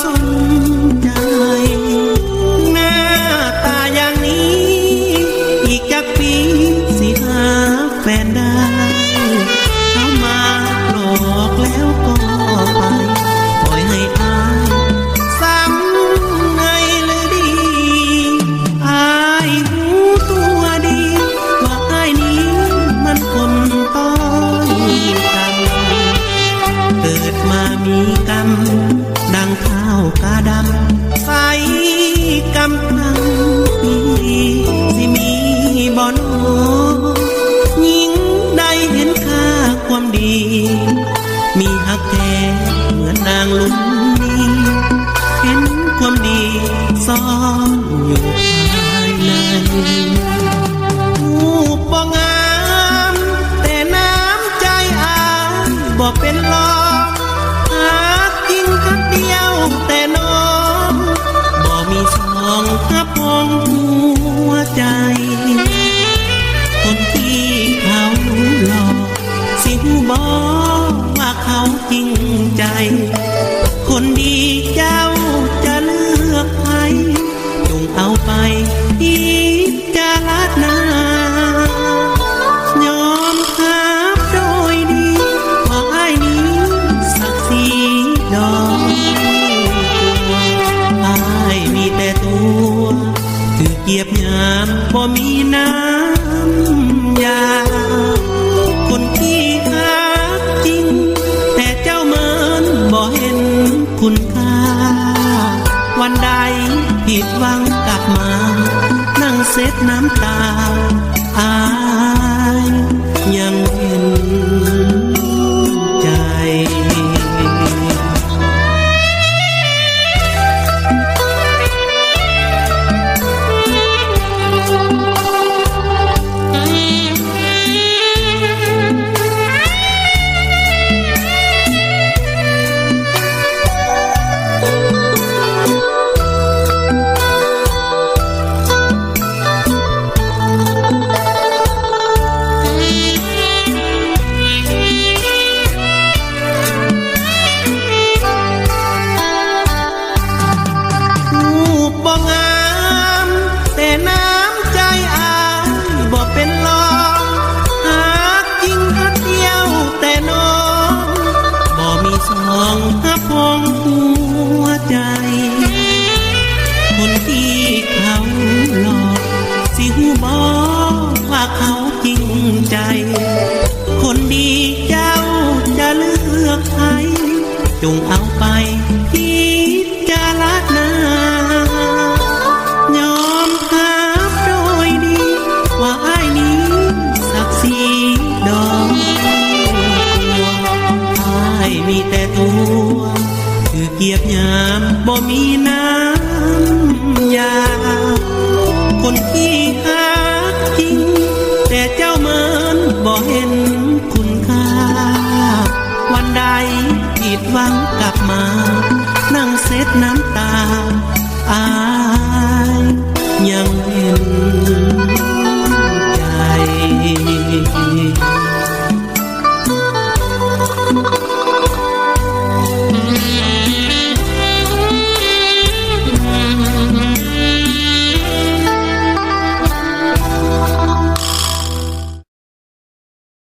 สนใจหน้าตาอย่างนี้อีกจากปีสิหาแฟนได้เขามาหลอกแล้วก็ไปปล่อยให้อายซ้ำไงเลยดีอายรู้ตัวดีว่าอายนี้มันคนต้อยต่ำเกิดมามีกรรมดังข้าวกาดำใส่กำพังปีสิมีบ่อนยิ่งได้เห็นค่าความดีมีหักแท้เหมือนนางลุงนี้เห็นความดีซ่อนอยู่ภายในผู้บ่งามแต่น้ำใจอายบ่เป็นรองหากจริงคักเดียวแต่น้องบ่มีสองหับพองหัวใจคนที่เขาหลอกสิหูบอกว่าเขาจริงใจคนดีเจ้าจะเลือกใครจงเอาไปพิจารณายอมรับโดยดีว่าอ้ายนี้ศักดิ์ศรีดอกอ้ายมีแต่ตัวถือเกียบยามบ่มีน้ำยาคนที่หาจริงแต่เจ้าเหมือนบ่เห็นคุณค่าวันใดผิดหวังกลับมานั่งเซ็ดน้ำตาอายยังเห็นใจบ่งามแต่น้ำใจอายบ่เป็นรองหากจริงฮักเดียวแต่น้องบ่มีสองหับพองหัวใจคนที่เขาหลอกสิหูบอกว่าเขาจริงใจคนดีเจ้าจะเลือกใครจงเอาไปพิจารณายอมรับโดยดีว่าอ้ายนี้ศักดิ์ศรีดอกอ้ายมีแต่ตัวคือเกียบยามบ่มีน้ำยาคนที่หา